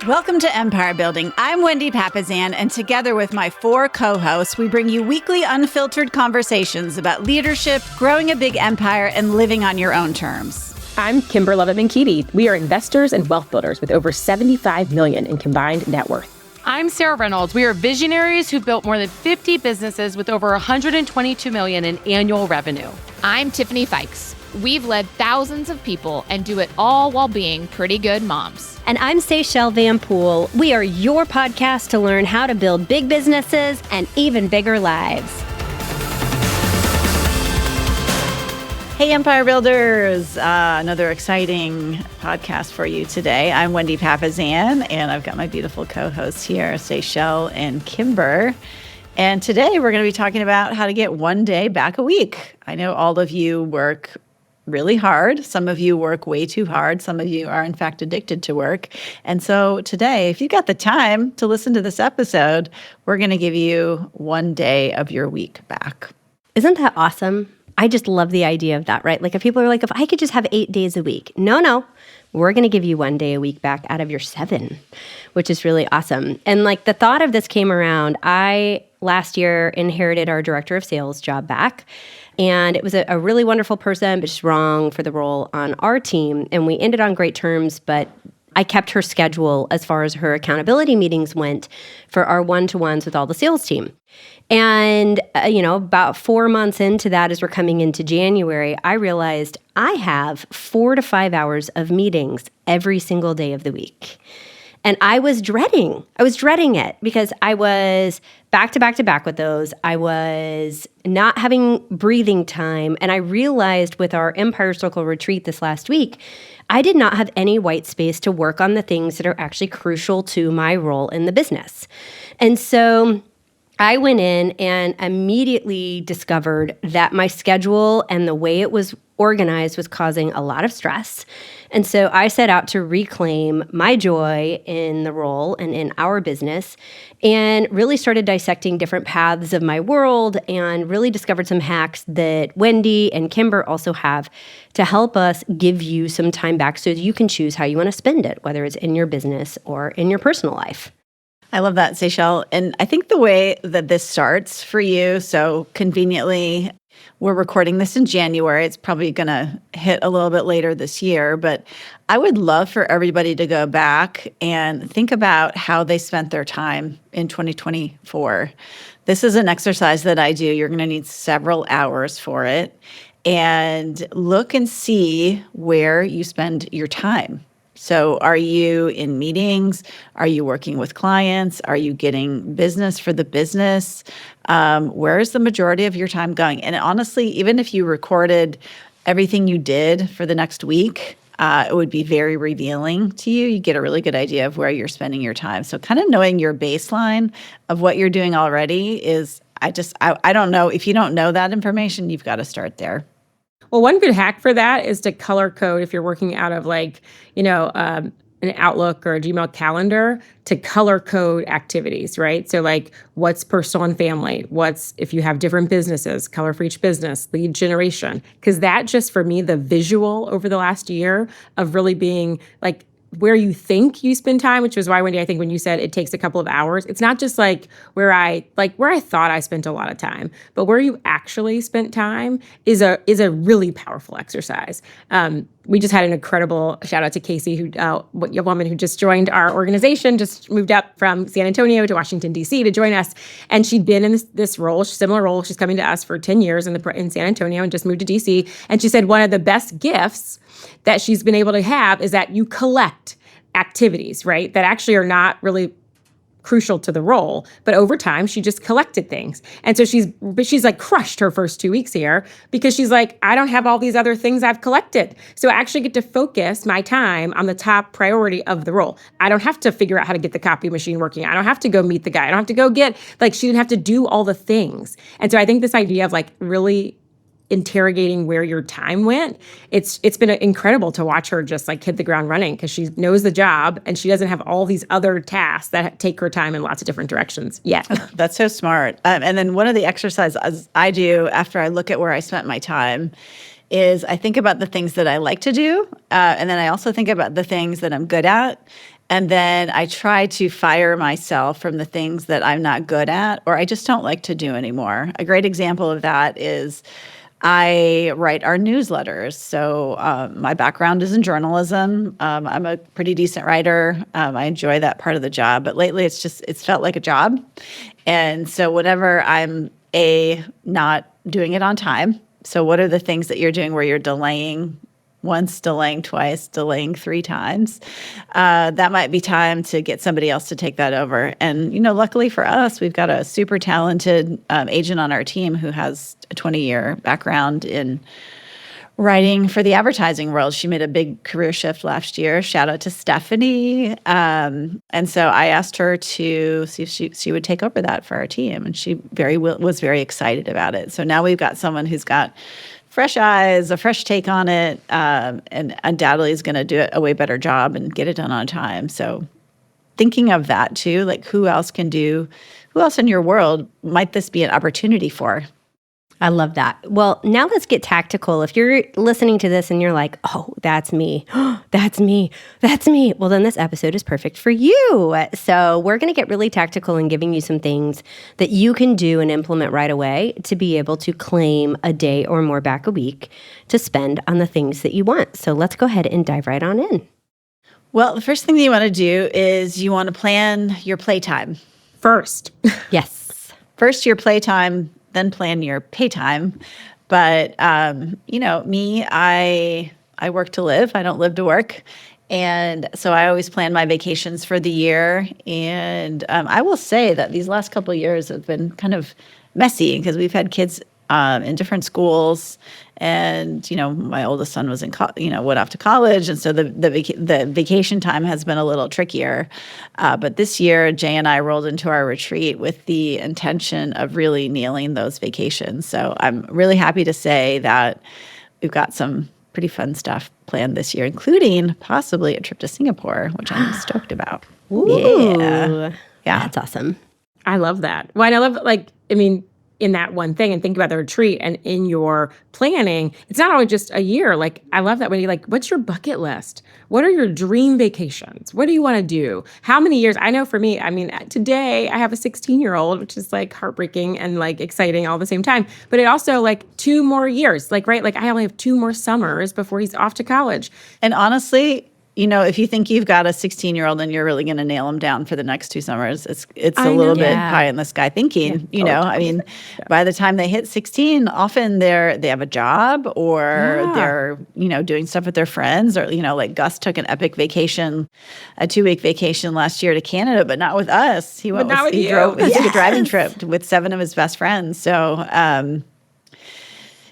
Welcome to Empire Building. I'm Wendy Papazan, and together with my 4 co-hosts, we bring you weekly unfiltered conversations about leadership, growing a big empire, and living on your own terms. I'm Kimber Lovett-Mankeedy. We are investors and wealth builders with over $75 million in combined net worth. I'm Sarah Reynolds. We are visionaries who built more than 50 businesses with over $122 million in annual revenue. I'm Tiffany Fikes. We've led thousands of people and do it all while being pretty good moms. And I'm Seychelle Van Poole. We are your podcast to learn how to build big businesses and even bigger lives. Hey, Empire Builders. Another exciting podcast for you today. I'm Wendy Papazan, and I've got my beautiful co-hosts here, Seychelle and Kimber. And today we're going to be talking about how to get one day back a week. I know all of you work really hard. Some of you work way too hard. Some of you are, in fact, addicted to work. And so today, if you got the time to listen to this episode, we're going to give you one day of your week back. Isn't that awesome? I just love the idea of that, right? Like if people are like, if I could just have 8 days a week. No, we're going to give you one day a week back out of your 7, which is really awesome. And like the thought of this came around, I last year inherited our director of sales job back. And it was a really wonderful person, but just wrong for the role on our team. And we ended on great terms, but I kept her schedule as far as her accountability meetings went for our one-to-ones with all the sales team. And, about 4 months into that, as we're coming into January, I realized I have 4 to 5 hours of meetings every single day of the week. And I was dreading it because I was back to back to back with those. I was not having breathing time. And I realized with our Empire Circle retreat this last week, I did not have any white space to work on the things that are actually crucial to my role in the business. And so I went in and immediately discovered that my schedule and the way it was organized was causing a lot of stress. And so I set out to reclaim my joy in the role and in our business and really started dissecting different paths of my world and really discovered some hacks that Wendy and Kimber also have to help us give you some time back so that you can choose how you want to spend it, whether it's in your business or in your personal life. I love that, Seychelle. And I think the way that this starts for you, so conveniently, we're recording this in January. It's probably going to hit a little bit later this year, but I would love for everybody to go back and think about how they spent their time in 2024. This is an exercise that I do. You're going to need several hours for it. And look and see where you spend your time. So are you in meetings? Are you working with clients? Are you getting business for the business? Where is the majority of your time going? And honestly, even if you recorded everything you did for the next week, it would be very revealing to you. You get a really good idea of where you're spending your time. So kind of knowing your baseline of what you're doing already is, I don't know. If you don't know that information, you've got to start there. Well, one good hack for that is to color code if you're working out of an Outlook or a Gmail calendar, to color code activities, right? So like what's personal and family, what's, if you have different businesses, color for each business, lead generation. Because that just, for me, the visual over the last year of really being like where you think you spend time, which was why, Wendy, I think when you said it takes a couple of hours, it's not just like where I thought I spent a lot of time, but where you actually spent time is a really powerful exercise. We just had an incredible shout out to Casey, a woman who just joined our organization, just moved up from San Antonio to Washington, D.C. to join us. And she'd been in this role, similar role. She's coming to us for 10 years in San Antonio and just moved to D.C. And she said one of the best gifts that she's been able to have is that you collect activities, right, that actually are not really crucial to the role, but over time she just collected things. And so she's like crushed her first 2 weeks here because she's like, I don't have all these other things I've collected. So I actually get to focus my time on the top priority of the role. I don't have to figure out how to get the copy machine working. I don't have to go meet the guy. I don't have to go get, she didn't have to do all the things. And so I think this idea of really interrogating where your time went, it's been incredible to watch her just hit the ground running because she knows the job and she doesn't have all these other tasks that take her time in lots of different directions yet. That's so smart. And then one of the exercises I do after I look at where I spent my time is I think about the things that I like to do. And then I also think about the things that I'm good at. And then I try to fire myself from the things that I'm not good at or I just don't like to do anymore. A great example of that is I write our newsletters. So my background is in journalism. I'm a pretty decent writer. I enjoy that part of the job. But lately it's felt like a job. And so whenever I'm not doing it on time, so what are the things that you're doing where you're delaying once, delaying twice, delaying 3 times? That might be time to get somebody else to take that over. And, luckily for us, we've got a super talented agent on our team who has a 20-year background in writing for the advertising world. She made a big career shift last year. Shout out to Stephanie. And so I asked her to see if she would take over that for our team. And she was very excited about it. So now we've got someone who's got fresh eyes, a fresh take on it, and undoubtedly is going to do a way better job and get it done on time. So thinking of that too, like who else in your world might this be an opportunity for? I love that. Well, now let's get tactical. If you're listening to this and you're like, oh, that's me, that's me, that's me, well, then this episode is perfect for you. So we're going to get really tactical in giving you some things that you can do and implement right away to be able to claim a day or more back a week to spend on the things that you want. So let's go ahead and dive right on in. Well, the first thing that you want to do is you want to plan your playtime. First. Yes. First your playtime, then plan your pay time. But, me, I work to live. I don't live to work. And so I always plan my vacations for the year. And I will say that these last couple of years have been kind of messy because we've had kids in different schools. And, my oldest son was went off to college. And so the vacation time has been a little trickier. But this year, Jay and I rolled into our retreat with the intention of really nailing those vacations. So I'm really happy to say that we've got some pretty fun stuff planned this year, including possibly a trip to Singapore, which I'm stoked about. Ooh. Yeah. That's awesome. I love that. Well, and I love, in that one thing and think about the retreat and in your planning, it's not only just a year. Like, I love that when you're like, what's your bucket list? What are your dream vacations? What do you want to do? How many years? I know for me, today I have a 16-year-old, which is like heartbreaking and like exciting all at the same time. But it also like 2 more years, like, right? Like I only have 2 more summers before he's off to college. And honestly, if you think you've got a 16-year-old and you're really going to nail them down for the next 2 summers, it's a little bit pie in the sky thinking, by the time they hit 16, often they have a job or they're, doing stuff with their friends or, like Gus took an epic vacation, a 2-week vacation last year to Canada, but not with us. He took a driving trip with 7 of his best friends. So,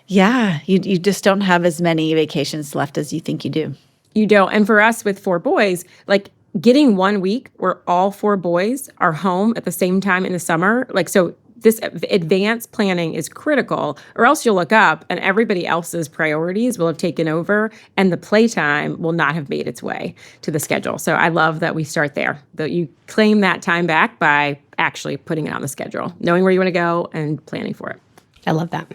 you just don't have as many vacations left as you think you do. You don't. And for us with 4 boys, like getting 1 week where all 4 boys are home at the same time in the summer, so this advanced planning is critical, or else you'll look up and everybody else's priorities will have taken over and the playtime will not have made its way to the schedule. So I love that we start there, that you claim that time back by actually putting it on the schedule, knowing where you want to go and planning for it. I love that.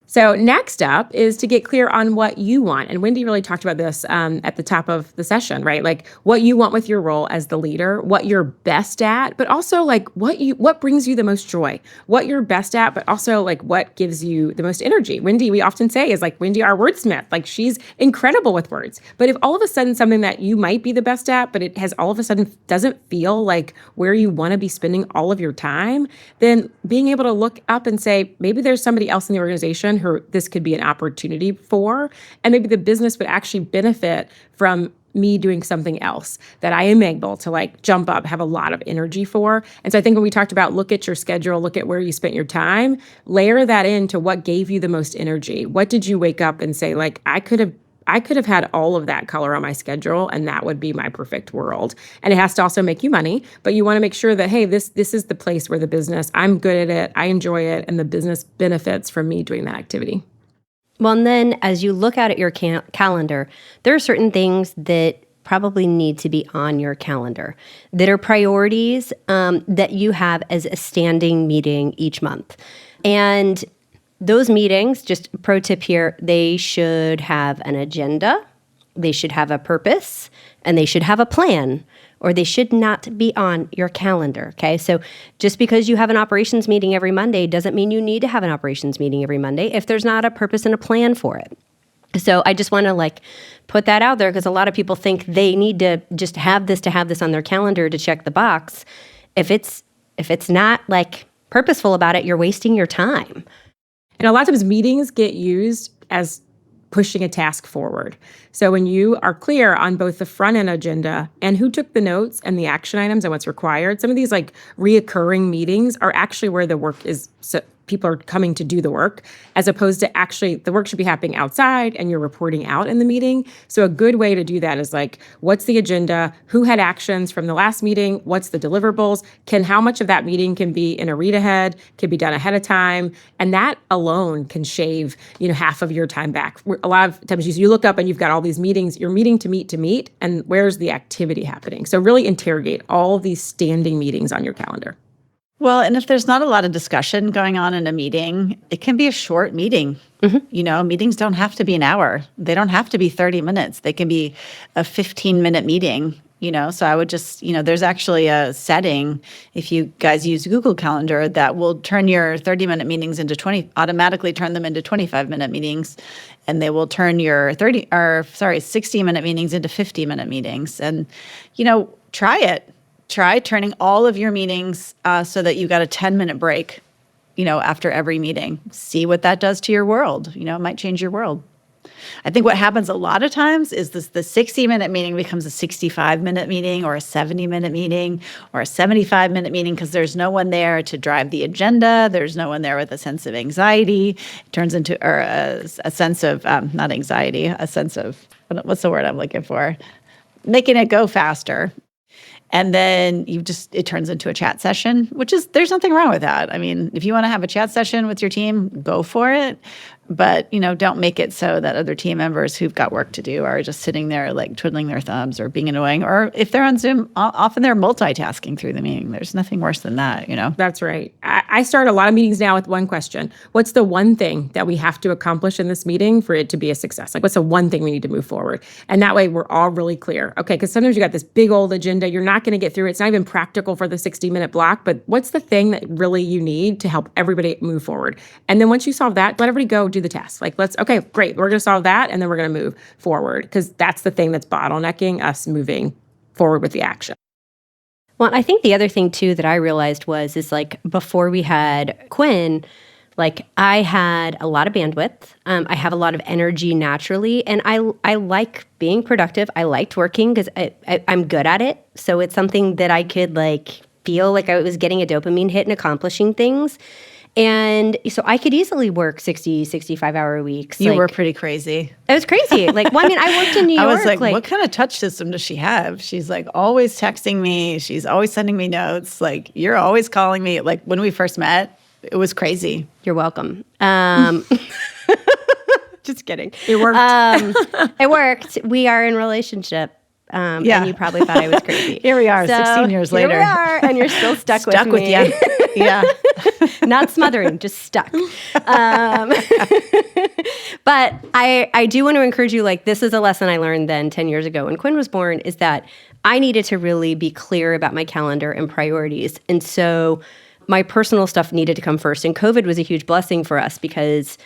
So next up is to get clear on what you want. And Wendy really talked about this at the top of the session, right? Like what you want with your role as the leader, what you're best at, but also like what brings you the most joy, what you're best at, but also like what gives you the most energy. Wendy, we often say is like Wendy, our wordsmith, like she's incredible with words. But if all of a sudden something that you might be the best at, but it has all of a sudden doesn't feel like where you want to be spending all of your time, then being able to look up and say, maybe there's somebody else in the organization who this could be an opportunity for, and maybe the business would actually benefit from me doing something else that I am able to like jump up, have a lot of energy for. And so I think when we talked about look at your schedule, look at where you spent your time, layer that into what gave you the most energy. What did you wake up and say, like, I could have had all of that color on my schedule and that would be my perfect world. And it has to also make you money, but you want to make sure that, hey, this is the place where the business, I'm good at it, I enjoy it, and the business benefits from me doing that activity. Well, and then as you look out at your calendar, there are certain things that probably need to be on your calendar that are priorities that you have as a standing meeting each month. And those meetings, just a pro tip here, they should have an agenda, they should have a purpose, and they should have a plan or they should not be on your calendar, okay? So just because you have an operations meeting every Monday doesn't mean you need to have an operations meeting every Monday if there's not a purpose and a plan for it. So I just want to put that out there because a lot of people think they need to just have this on their calendar to check the box. If it's not purposeful about it, you're wasting your time. And a lot of times meetings get used as pushing a task forward. So when you are clear on both the front end agenda and who took the notes and the action items and what's required, some of these reoccurring meetings are actually where the work is. So people are coming to do the work, as opposed to actually the work should be happening outside and you're reporting out in the meeting. So a good way to do that is what's the agenda? Who had actions from the last meeting? What's the deliverables? How much of that meeting can be in a read ahead, can be done ahead of time? And that alone can shave, half of your time back. A lot of times you look up and you've got all these meetings, you're meeting to meet, and where's the activity happening? So really interrogate all of these standing meetings on your calendar. Well, and if there's not a lot of discussion going on in a meeting, it can be a short meeting. Mm-hmm. Meetings don't have to be an hour. They don't have to be 30 minutes. They can be a 15-minute meeting, So I would just, there's actually a setting, if you guys use Google Calendar, that will turn your 30-minute meetings automatically turn them into 25-minute meetings. And they will turn your 60-minute meetings into 50-minute meetings. And, try it. Try turning all of your meetings so that you got a 10-minute break, after every meeting. See what that does to your world. It might change your world. I think what happens a lot of times is the 60-minute meeting becomes a 65-minute meeting or a 70-minute meeting or a 75-minute meeting because there's no one there to drive the agenda. There's no one there with a sense of anxiety. It turns into a sense of, not anxiety, a sense of, what's the word I'm looking for? Making it go faster. And then it turns into a chat session, there's nothing wrong with that. I mean, if you want to have a chat session with your team, go for it. But, don't make it so that other team members who've got work to do are just sitting there twiddling their thumbs or being annoying. Or if they're on Zoom, often they're multitasking through the meeting. There's nothing worse than that, That's right. I start a lot of meetings now with one question. What's the one thing that we have to accomplish in this meeting for it to be a success? What's the one thing we need to move forward? And that way we're all really clear. Okay, because sometimes you got this big old agenda. You're not going to get through it. It's not even practical for the 60-minute block. But what's the thing that really you need to help everybody move forward? And then once you solve that, let everybody go do the task. Okay, great. We're going to solve that, and then we're going to move forward because that's the thing that's bottlenecking us moving forward with the action. Well, I think the other thing too that I realized is before we had Quinn, I had a lot of bandwidth. I have a lot of energy naturally, and I like being productive. I liked working because I'm good at it. So it's something that I could feel like I was getting a dopamine hit and accomplishing things. And so I could easily work 60, 65-hour weeks. You were pretty crazy. It was crazy. I worked in New York. I was what kind of touch system does she have? She's always texting me. She's always sending me notes. You're always calling me. When we first met, it was crazy. You're welcome. Just kidding. It worked. It worked. We are in a relationship. And you probably thought I was crazy. Here we are, 16 years later. Here we are, and you're still stuck with me. Stuck with you. Yeah. Not smothering, just stuck. But I do want to encourage you, this is a lesson I learned then 10 years ago when Quinn was born, is that I needed to really be clear about my calendar and priorities. And so my personal stuff needed to come first. And COVID was a huge blessing for us because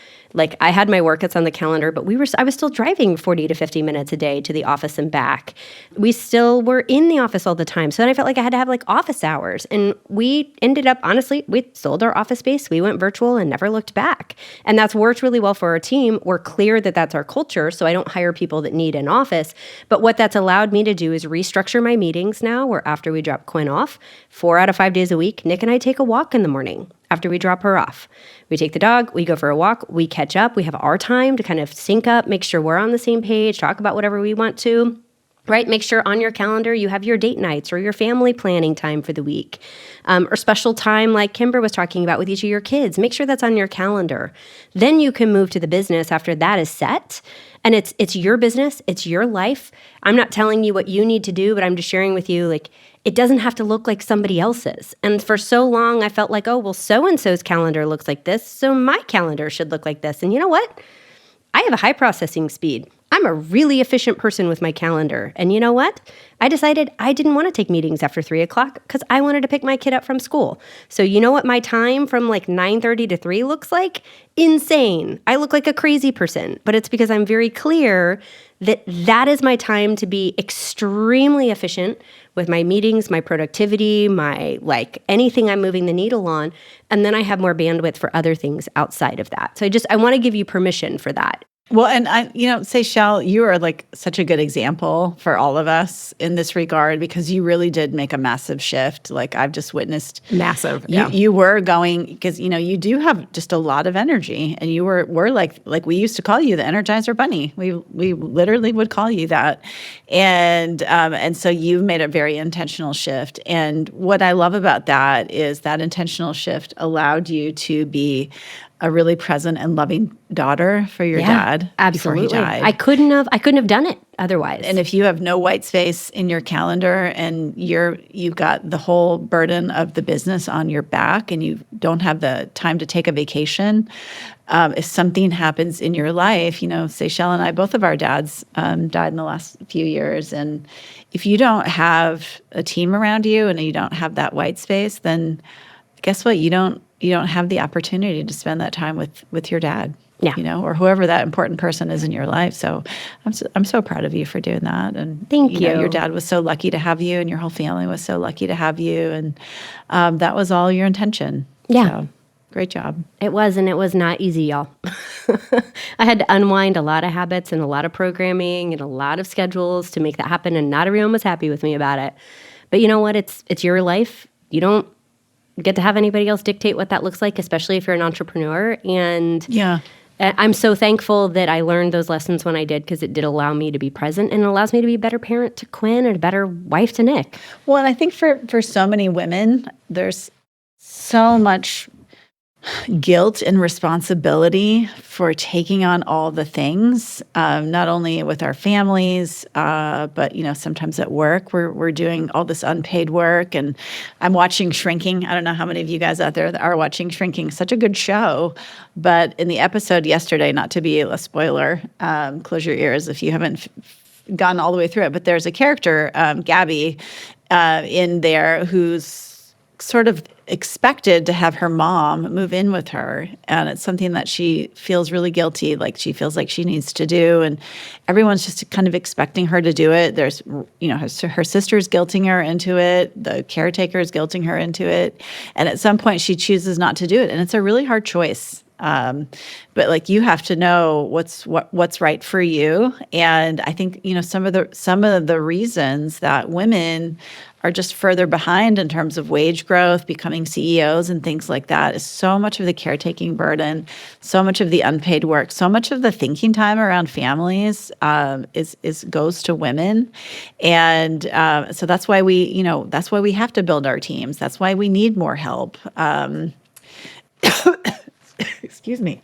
I had my workouts on the calendar, but I was still driving 40 to 50 minutes a day to the office and back. We still were in the office all the time. So then I felt like I had to have office hours. And we ended up, honestly, we sold our office space. We went virtual and never looked back. And that's worked really well for our team. We're clear that that's our culture. So I don't hire people that need an office. But what that's allowed me to do is restructure my meetings now, where after we drop Quinn off, 4 out of 5 days a week, Nick and I take a walk in the morning. After we drop her off, we take the dog, we go for a walk, we catch up, we have our time to kind of sync up, make sure we're on the same page, talk about whatever we want to, right? Make sure on your calendar you have your date nights or your family planning time for the week, or special time like Kimber was talking about with each of your kids. Make sure that's on your calendar. Then you can move to the business after that is set. And it's your business, it's your life. I'm not telling you what you need to do, but I'm just sharing with you, it doesn't have to look like somebody else's. And for so long, I felt so-and-so's calendar looks like this, so my calendar should look like this. And you know what? I have a high processing speed. I'm I'm a really efficient person with my calendar. And you know what? I decided I didn't want to take meetings after 3 o'clock because I wanted to pick my kid up from school. So you know what my time from like 9:30 to 3 looks like? Insane. I look like a crazy person, but it's because I'm very clear that that is my time to be extremely efficient with my meetings, my productivity, my like anything I'm moving the needle on. And then I have more bandwidth for other things outside of that. So I want to give you permission for that. Well, and Seychelle, you are like such a good example for all of us in this regard because you really did make a massive shift. Like I've just witnessed. Massive. You were going, because, you do have just a lot of energy, and you were like we used to call you the Energizer Bunny. We literally would call you that. And so you've made a very intentional shift. And what I love about that is that intentional shift allowed you to be a really present and loving daughter for your dad absolutely. before he died. I couldn't have done it otherwise. And if you have no white space in your calendar and you've got the whole burden of the business on your back and you don't have the time to take a vacation, if something happens in your life, Seychelle and I, both of our dads died in the last few years. And if you don't have a team around you and you don't have that white space, then guess what? You don't have the opportunity to spend that time with your dad, or whoever that important person is in your life. So I'm so proud of you for doing that. And thank you. Your dad was so lucky to have you, and your whole family was so lucky to have you. And that was all your intention. Yeah. So, great job. It was, and it was not easy, y'all. I had to unwind a lot of habits and a lot of programming and a lot of schedules to make that happen, and not everyone was happy with me about it. But you know what? It's your life. You don't get to have anybody else dictate what that looks like, especially if you're an entrepreneur. And I'm so thankful that I learned those lessons when I did, because it did allow me to be present, and it allows me to be a better parent to Quinn and a better wife to Nick. Well, and I think for so many women, there's so much guilt and responsibility for taking on all the things, not only with our families, but sometimes at work we're doing all this unpaid work. And I'm watching Shrinking. I don't know how many of you guys out there that are watching Shrinking. Such a good show. But in the episode yesterday, not to be a spoiler, close your ears if you haven't gone all the way through it. But there's a character, Gabby, in there who's sort of expected to have her mom move in with her, and it's something that she feels really guilty, like she feels like she needs to do, and everyone's just kind of expecting her to do it. There's her sister's guilting her into it, the caretaker is guilting her into it, and at some point she chooses not to do it, and it's a really hard choice. But like, you have to know what's right for you. And I think, some of the reasons that women are just further behind in terms of wage growth, becoming CEOs and things like that, is so much of the caretaking burden, so much of the unpaid work, so much of the thinking time around families goes to women. And so that's why we have to build our teams. That's why we need more help. Excuse me.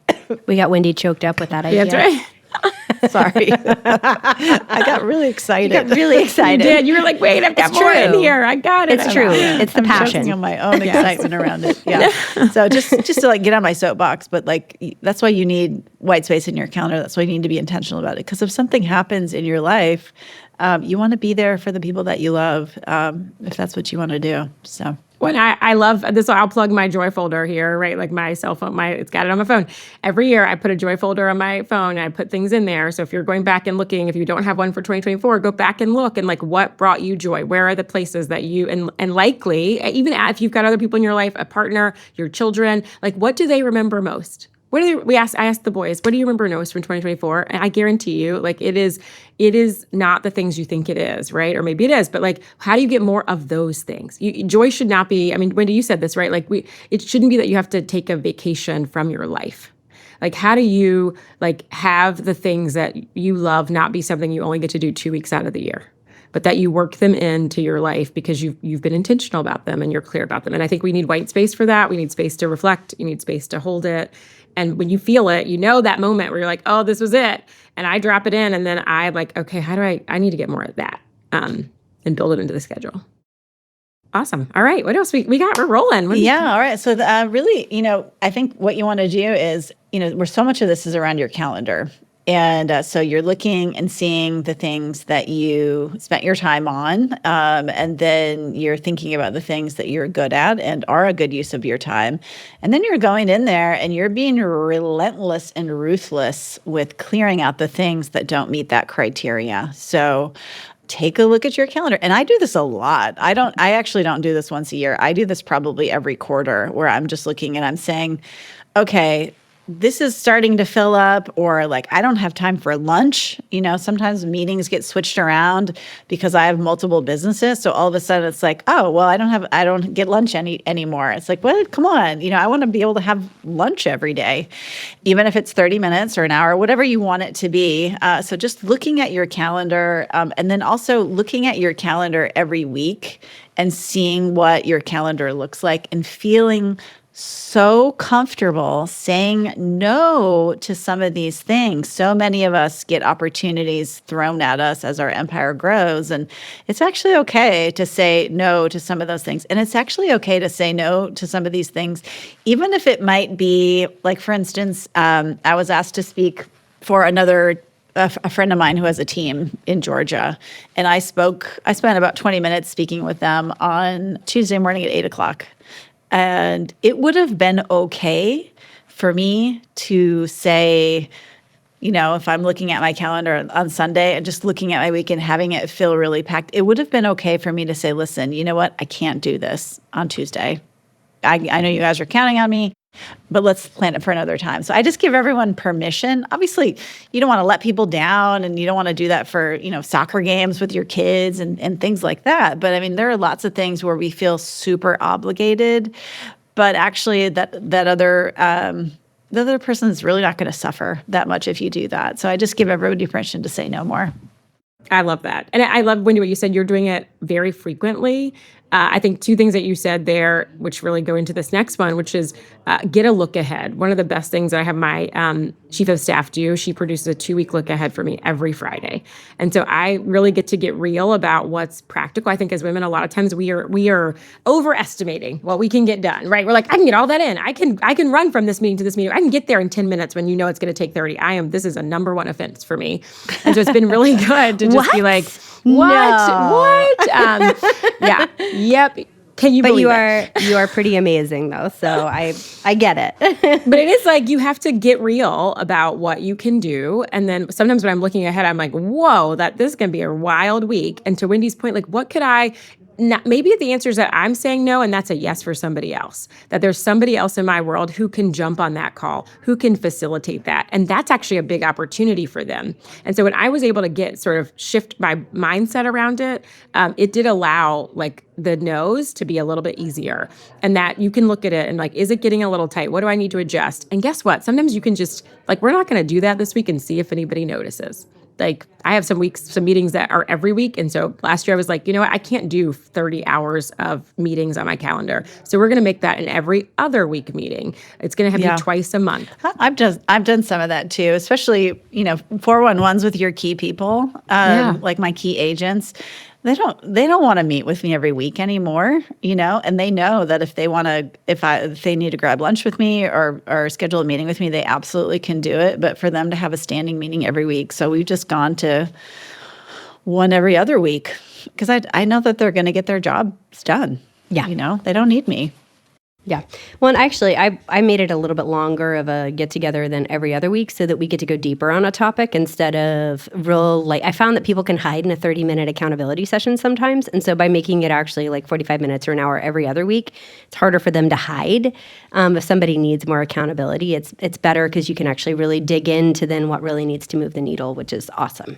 We got Wendy choked up with that idea. That's right. Sorry. I got really excited. You got really excited. You did. You were like, wait, I've got more in here. I got it. It's true. It's the passion. I'm choking on my own excitement around it. Yeah. So just to like get on my soapbox, but like, that's why you need white space in your calendar. That's why you need to be intentional about it. Because if something happens in your life, you want to be there for the people that you love, if that's what you want to do. So. When I love this, I'll plug my joy folder here, right? Like my cell phone, it's got it on my phone. Every year I put a joy folder on my phone and I put things in there. So if you're going back and looking, if you don't have one for 2024, go back and look and like, what brought you joy? Where are the places that you, and likely, even if you've got other people in your life, a partner, your children, like what do they remember most? I asked the boys, what do you remember most from 2024? And I guarantee you, like it is not the things you think it is, right? Or maybe it is, but like, how do you get more of those things? Joy should not be, I mean, Wendy, you said this, right? Like it shouldn't be that you have to take a vacation from your life. Like, how do you like have the things that you love not be something you only get to do 2 weeks out of the year, but that you work them into your life because you've been intentional about them and you're clear about them. And I think we need white space for that. We need space to reflect. You need space to hold it. And when you feel it, that moment where you're like, oh, this was it. And I drop it in. And then I'm like, okay, how do I need to get more of that and build it into the schedule. Awesome. All right. What else we got? We're rolling. All right. So really, I think what you want to do is, where so much of this is around your calendar. And so you're looking and seeing the things that you spent your time on. And then you're thinking about the things that you're good at and are a good use of your time. And then you're going in there and you're being relentless and ruthless with clearing out the things that don't meet that criteria. So take a look at your calendar. And I do this a lot. I actually don't do this once a year. I do this probably every quarter, where I'm just looking and I'm saying, okay, this is starting to fill up, or like, I don't have time for lunch. Sometimes meetings get switched around because I have multiple businesses. So all of a sudden it's like, oh, well, I don't get lunch anymore. It's like, well, come on. I want to be able to have lunch every day, even if it's 30 minutes or an hour, whatever you want it to be. So just looking at your calendar, and then also looking at your calendar every week and seeing what your calendar looks like and feeling so comfortable saying no to some of these things. So many of us get opportunities thrown at us as our empire grows, and it's actually okay to say no to some of those things. And it's actually okay to say no to some of these things, even if it might be, like, for instance, I was asked to speak for a friend of mine who has a team in Georgia. And I spent about 20 minutes speaking with them on Tuesday morning at 8:00. And it would have been okay for me to say, if I'm looking at my calendar on Sunday and just looking at my week and having it feel really packed, it would have been okay for me to say, listen, you know what? I can't do this on Tuesday. I know you guys are counting on me, but let's plan it for another time. So I just give everyone permission. Obviously, you don't want to let people down, and you don't want to do that for, soccer games with your kids and things like that. But I mean, there are lots of things where we feel super obligated, but actually the other person is really not going to suffer that much if you do that. So I just give everybody permission to say no more. I love that. And I love, Wendy, what you said, you're doing it very frequently. I think two things that you said there, which really go into this next one, which is get a look ahead. One of the best things I have my chief of staff do, she produces a 2-week look ahead for me every Friday. And so I really get to get real about what's practical. I think as women, a lot of times we are overestimating what we can get done, right? We're like, I can get all that in. I can run from this meeting to this meeting. I can get there in 10 minutes when it's going to take 30. This is a number one offense for me. And so it's been really good to just be like, what? No. What? Yeah. Yep. Can you believe it? But you are pretty amazing, though. So I get it. But it is like you have to get real about what you can do. And then sometimes when I'm looking ahead, I'm like, whoa, this is going to be a wild week. And to Wendy's point, like, what could maybe the answer is that I'm saying no, and that's a yes for somebody else. That there's somebody else in my world who can jump on that call, who can facilitate that. And that's actually a big opportunity for them. And so when I was able to shift my mindset around it, it did allow like the no's to be a little bit easier. And that you can look at it and like, is it getting a little tight? What do I need to adjust? And guess what? Sometimes you can just like, we're not going to do that this week and see if anybody notices. Like I have some meetings that are every week. And so last year I was like, what? I can't do 30 hours of meetings on my calendar. So we're going to make that an every other week meeting. It's going to have you twice a month. I've done some of that too, especially, 411s with your key people, like my key agents. They don't want to meet with me every week anymore, and they know that if they need to grab lunch with me or schedule a meeting with me, they absolutely can do it. But for them to have a standing meeting every week, so we've just gone to one every other week because I know that they're going to get their jobs done. Yeah. They don't need me. Yeah. Well, and actually, I made it a little bit longer of a get-together than every other week so that we get to go deeper on a topic instead of I found that people can hide in a 30-minute accountability session sometimes. And so by making it actually like 45 minutes or an hour every other week, it's harder for them to hide. If somebody needs more accountability, it's better because you can actually really dig into then what really needs to move the needle, which is awesome.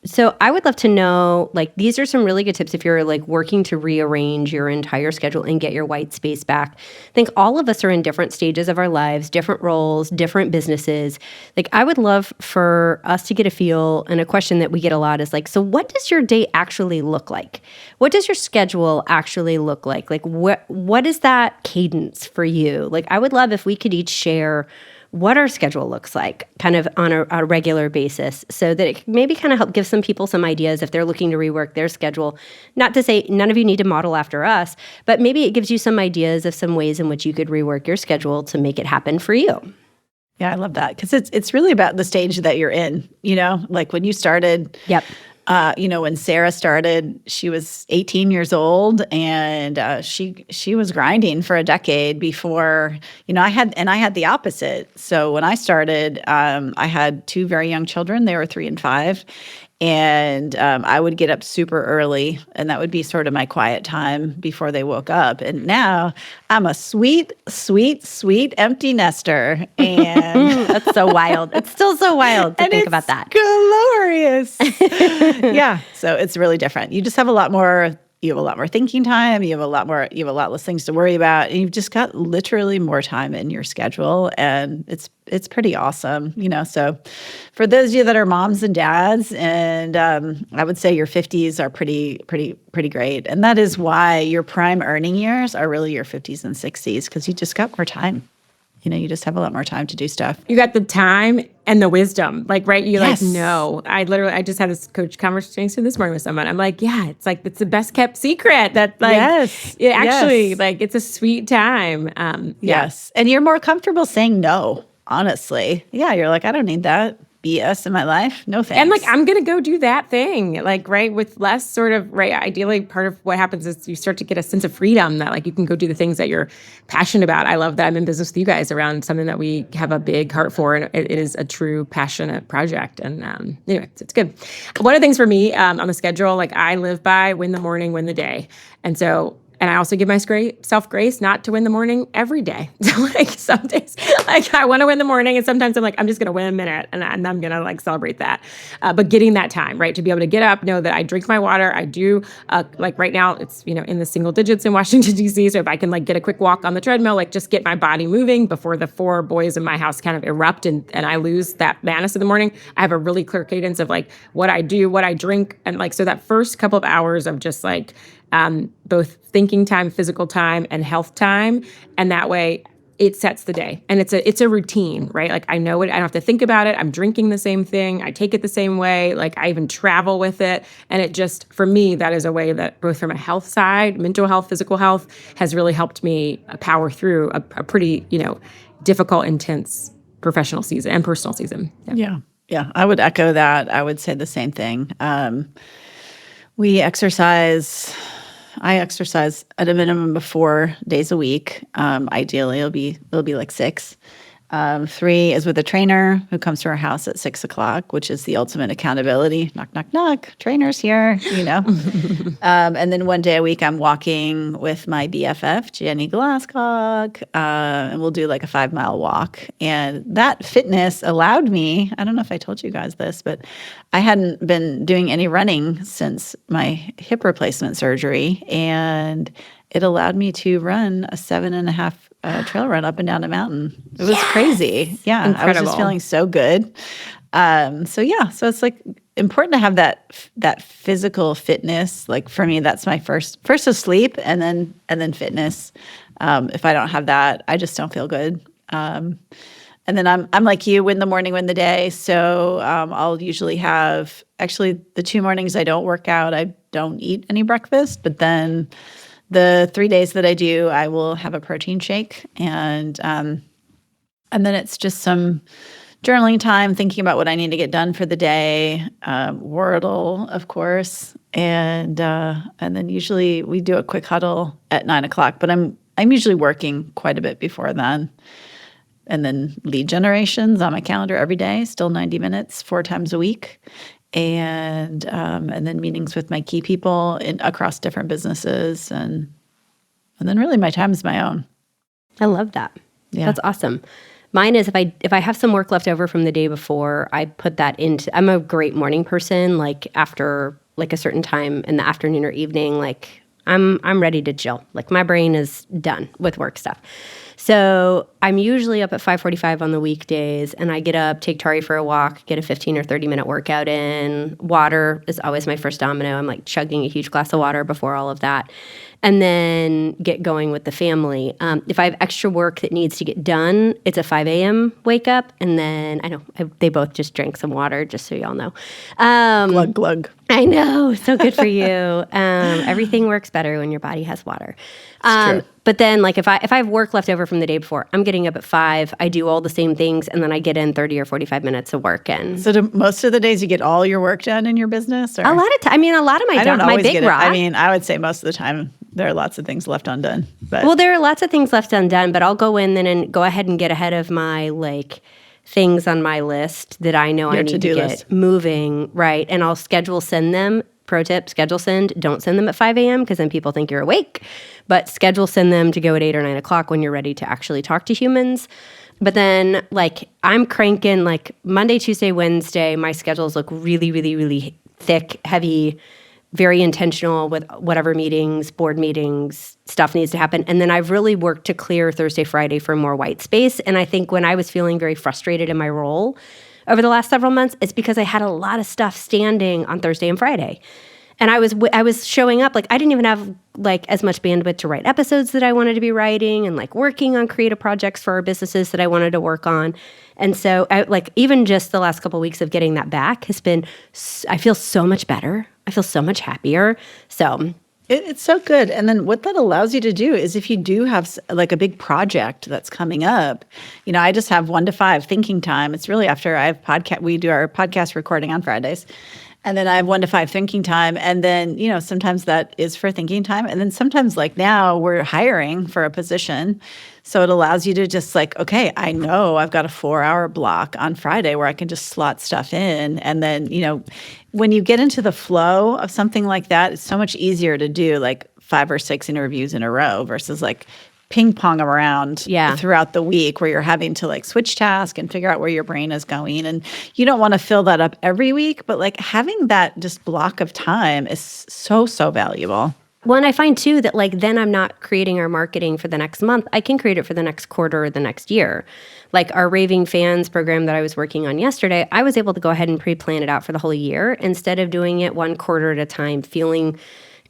So I would love to know, like, these are some really good tips if you're like working to rearrange your entire schedule and get your white space back. I think all of us are in different stages of our lives, different roles, different businesses. Like, I would love for us to get a feel, and a question that we get a lot is like, so what does your day actually look like? What does your schedule actually look like? Like, what is that cadence for you? Like, I would love if we could each share what our schedule looks like kind of on a regular basis so that it maybe kind of help give some people some ideas if they're looking to rework their schedule. Not to say none of you need to model after us, but maybe it gives you some ideas of some ways in which you could rework your schedule to make it happen for you. Yeah, I love that because it's really about the stage that you're in. Like when you started. Yep. When Sarah started, she was 18 years old, and she was grinding for a decade before. I had the opposite. So when I started, I had two very young children. They were 3 and 5. And I would get up super early, and that would be sort of my quiet time before they woke up. And now I'm a sweet, sweet, sweet empty nester. And That's so wild. It's still so wild to think about that. Glorious. Yeah. So it's really different. You just have a lot more. You have a lot more thinking time. You have a lot less things to worry about. And you've just got literally more time in your schedule. And it's pretty awesome, So for those of you that are moms and dads, and I would say your 50s are pretty great. And that is why your prime earning years are really your 50s and 60s, because you just got more time. You just have a lot more time to do stuff. You got the time and the wisdom, right? You Yes. no. I just had this coach conversation this morning with someone. I'm like, yeah, it's the best kept secret that Yes. it actually, Yes. it's a sweet time. Yes. And you're more comfortable saying no, honestly. Yeah, you're like, I don't need that BS in my life. No thanks. And I'm going to go do that thing, right, with less sort of, ideally part of what happens is you start to get a sense of freedom that you can go do the things that you're passionate about. I love that I'm in business with you guys around something that we have a big heart for, and it is a true passionate project. And anyway, it's good. One of the things for me on the schedule, I live by win the morning, win the day. And I also give myself grace not to win the morning every day. So some days, I want to win the morning, and sometimes I'm I'm just going to win a minute, and I'm going to celebrate that. But getting that time, to be able to get up, know that I drink my water. I do, right now it's, in the single digits in Washington, D.C. So if I can get a quick walk on the treadmill, just get my body moving before the 4 boys in my house kind of erupt and I lose that madness in the morning. I have a really clear cadence of what I do, what I drink. And so that first couple of hours of just both thinking time, physical time, and health time. And that way it sets the day. And it's a routine, right? I know it. I don't have to think about it. I'm drinking the same thing. I take it the same way. I even travel with it. And it just, for me, that is a way that both from a health side, mental health, physical health, has really helped me power through a pretty, difficult, intense professional season and personal season. Yeah. Yeah. I would echo that. I would say the same thing. I exercise at a minimum of 4 days a week. Ideally, it'll be 6. 3 is with a trainer who comes to our house at 6:00, which is the ultimate accountability. Knock, knock, knock. Trainer's here, And then 1 day a week, I'm walking with my BFF, Jenny Glasscock, and we'll do a 5-mile walk. And that fitness allowed me, I don't know if I told you guys this, but I hadn't been doing any running since my hip replacement surgery. And it allowed me to run a 7.5 trail run up and down a mountain. It was crazy. Yeah. Incredible. I was just feeling so good. So it's important to have that physical fitness. For me, that's my first is sleep and then fitness. If I don't have that, I just don't feel good. And then I'm like you, win the morning, win the day. So I'll usually have, actually the 2 mornings I don't work out, I don't eat any breakfast, but then the 3 days that I do, I will have a protein shake, and then it's just some journaling time, thinking about what I need to get done for the day. Wordle, of course, and then usually we do a quick huddle at 9:00. But I'm usually working quite a bit before then, and then lead generations on my calendar every day, still 90 minutes, 4 times a week. And then meetings with my key people across different businesses, and then really my time is my own. I love that. Yeah. That's awesome. Mine is if I have some work left over from the day before, I put that into. I'm a great morning person. After a certain time in the afternoon or evening, I'm ready to chill. My brain is done with work stuff. So I'm usually up at 5:45 on the weekdays, and I get up, take Tari for a walk, get a 15 or 30-minute workout in. Water is always my first domino. I'm chugging a huge glass of water before all of that, and then get going with the family. If I have extra work that needs to get done, it's a 5 a.m. wake up, and then they both just drank some water, just so y'all know. Glug, glug. I know. So good for you. Everything works better when your body has water. It's true. But then like if I have work left over from the day before, I'm getting up at 5, I do all the same things, and then I get in 30 or 45 minutes of work in. So do most of the days you get all your work done in your business? Or? A lot of a lot of my I don't my always big get it. rock. I mean, I would say most of the time there are lots of things left undone. But Well, there are lots of things left undone, but I'll go in then and go ahead and get ahead of my like things on my list that I know I Your need to to-do get list. moving, right? And I'll schedule send them. Pro tip, schedule send. Don't send them at 5 a.m. because then people think you're awake. But schedule send them to go at 8 or 9 o'clock when you're ready to actually talk to humans. But then like I'm cranking like Monday, Tuesday, Wednesday, my schedules look really, really, really thick, heavy, very intentional with whatever meetings, board meetings, stuff needs to happen. And then I've really worked to clear Thursday, Friday for more white space. And I think when I was feeling very frustrated in my role over the last several months, it's because I had a lot of stuff standing on Thursday and Friday. And I was showing up, like I didn't even have like as much bandwidth to write episodes that I wanted to be writing and like working on creative projects for our businesses that I wanted to work on. And so like even just the last couple of weeks of getting that back has been, I feel so much better. I feel so much happier. So it's so good. And then what that allows you to do is if you do have like a big project that's coming up, I just have 1 to 5 thinking time. It's really after I have we do our podcast recording on Fridays. And then I have 1 to 5 thinking time. And then, sometimes that is for thinking time. And then sometimes like now we're hiring for a position. So it allows you to just like, okay, I know I've got a 4-hour block on Friday where I can just slot stuff in. And then, when you get into the flow of something like that, it's so much easier to do like 5 or 6 interviews in a row versus like ping pong around throughout the week where you're having to like switch task and figure out where your brain is going. And you don't want to fill that up every week, but like having that just block of time is so, so valuable. Well, and I find too that like then I'm not creating our marketing for the next month. I can create it for the next quarter or the next year. Like our Raving Fans program that I was working on yesterday, I was able to go ahead and pre-plan it out for the whole year instead of doing it 1 quarter at a time, feeling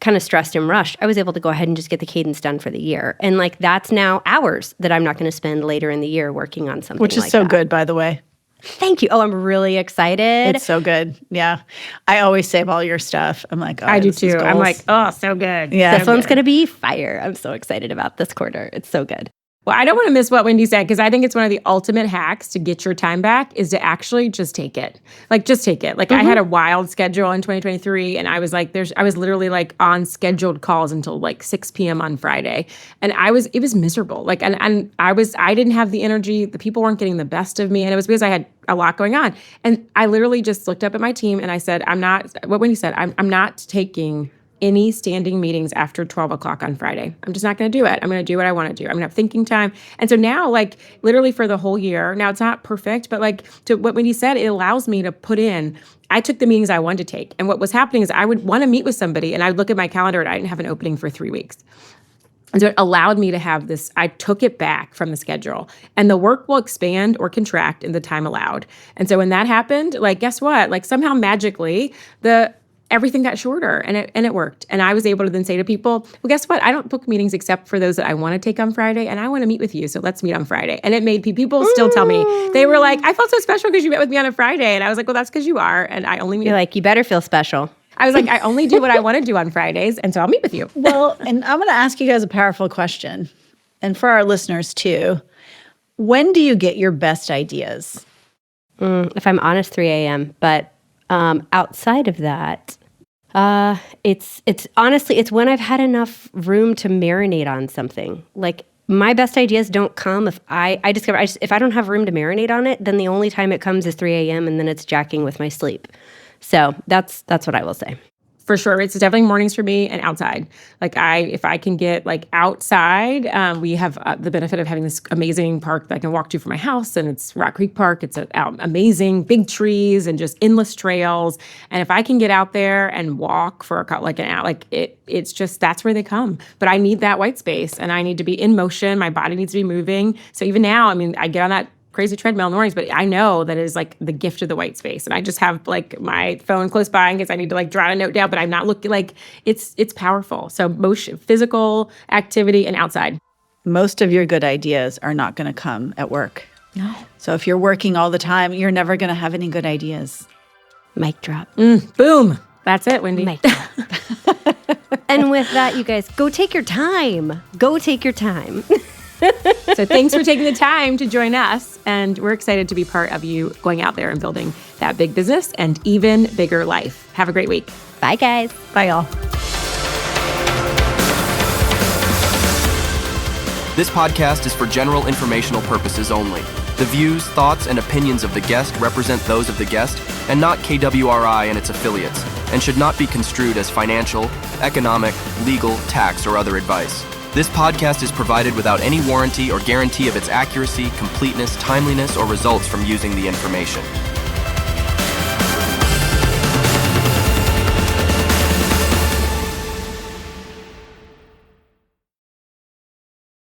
kind of stressed and rushed. I was able to go ahead and just get the cadence done for the year. And like that's now hours that I'm not going to spend later in the year working on something Which is like so that. good, by the way. Thank you. Oh, I'm really excited. It's so good. Yeah. I always save all your stuff. I'm like, oh, I do this is too. I'm goals. like, oh, so good. Yeah. This one's going to be fire. I'm so excited about this quarter. It's so good. Well, I don't want to miss what Wendy said because I think it's one of the ultimate hacks to get your time back is to actually just take it. Like, just take it. Like, I had a wild schedule in 2023, and I was like, I was literally like on scheduled calls until like 6 p.m. on Friday, and it was miserable. Like, and I didn't have the energy. The people weren't getting the best of me, and it was because I had a lot going on. And I literally just looked up at my team and I said, what Wendy said, I'm not taking any standing meetings after 12 o'clock on Friday. I'm just not going to do it. I'm going to do what I want to do. I'm going to have thinking time. And so now, like, literally for the whole year, now it's not perfect, but like to what Wendy said, it allows me to put in, I took the meetings I wanted to take. And what was happening is I would want to meet with somebody and I would look at my calendar and I didn't have an opening for 3 weeks. And so it allowed me to have this, I took it back from the schedule. And the work will expand or contract in the time allowed. And so when that happened, like, guess what? Like somehow magically, everything got shorter and it worked. And I was able to then say to people, well, guess what? I don't book meetings except for those that I want to take on Friday and I want to meet with you. So let's meet on Friday. And it made people still tell me, they were like, I felt so special because you met with me on a Friday. And I was like, well, that's because you are. And I only meet. You're like, you better feel special. I was like, I only do what I want to do on Fridays. And so I'll meet with you. Well, and I'm going to ask you guys a powerful question. And for our listeners too, when do you get your best ideas? If I'm honest, 3 a.m. But outside of that, it's honestly, it's when I've had enough room to marinate on something. Like my best ideas don't come if I discover, if I don't have room to marinate on it, then the only time it comes is 3 a.m. and then it's jacking with my sleep. So that's what I will say. For sure. It's definitely mornings for me and outside. Like if I can get like outside, we have the benefit of having this amazing park that I can walk to from my house, and it's Rock Creek Park. It's amazing, big trees and just endless trails. And if I can get out there and walk for like an hour, like it's just, that's where they come. But I need that white space and I need to be in motion. My body needs to be moving. So even now, I mean, I get on that crazy treadmill in the mornings, but I know that is like the gift of the white space. And I just have like my phone close by in case I need to like jot a note down, but I'm not looking like it's powerful. So motion, physical activity and outside. Most of your good ideas are not going to come at work. No. So if you're working all the time, you're never going to have any good ideas. Mic drop. Boom. That's it, Wendy. Mic drop. And with that, you guys, go take your time. Go take your time. So thanks for taking the time to join us. And we're excited to be part of you going out there and building that big business and even bigger life. Have a great week. Bye, guys. Bye, y'all. This podcast is for general informational purposes only. The views, thoughts, and opinions of the guest represent those of the guest and not KWRI and its affiliates, and should not be construed as financial, economic, legal, tax, or other advice. This podcast is provided without any warranty or guarantee of its accuracy, completeness, timeliness, or results from using the information.